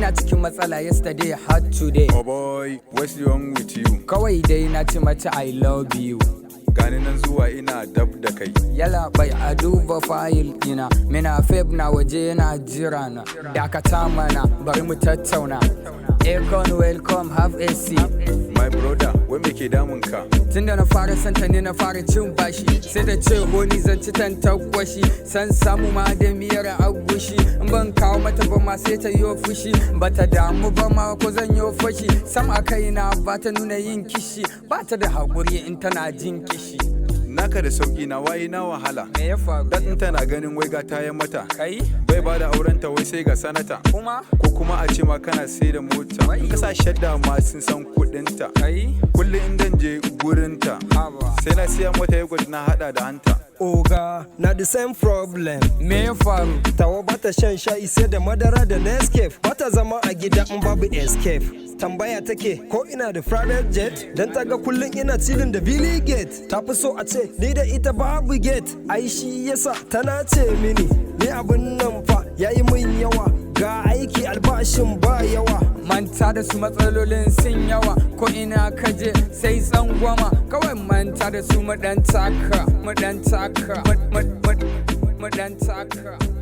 ina cikin matsala yesterday hard today. Oh boy, what's wrong with you? Kawai dai na ci mace I love you. Gani nan zuwa ina dab da kai. Yala bai a duba fayil ina, mina feb na waje yana jira na. Dakata mana bari mu tattauna. Akon welcome have a seat. My brother, wai me ke damun ka? Tunda na fara santa ne na fara cin bashi, sai da ce honi zan ci tantagwashi, san samu ma da miyar agushi, in ban kawo mata ba ma sai ta yo fushi, bata damu ba ma ko zan yo fashi, sam a kaina ba ta nuna yin kishi, ba ta da haƙuri in tana jin kishi. Naka da sauki na wayi na wahala. Me ya faru? Daɗin tana ganin wai ga tayan mata. Kai? Bai ba da aurenta wai sai ga sanata. Kuma? Ko kuma a ce ma kana sai da mota. In ka sa shadda ma sun san kuɗinta. Kai? Kullum in dan je gurinta. Sai na siya mata yogurt na hada da hanta. Oga, na the same problem. Me ya faru? Tawa bata shan shayi sai da madara da Nescafe. Bata zama a gida in babu escape. Tambaya take ko ina da private jet, dan ta ga kullum ina cilin da Billy Gate. Ta fi so a ce ni da ita babu gate. Ai shi yasa tana ce mini ni abin nan fa yayi min yawa, ga aiki albashin ba yawa. Manta da su matsalolin sun yawa, ko ina kaje sai tsangwama. Kawai manta da su mu dan taka, mu dan taka, mu dan taka.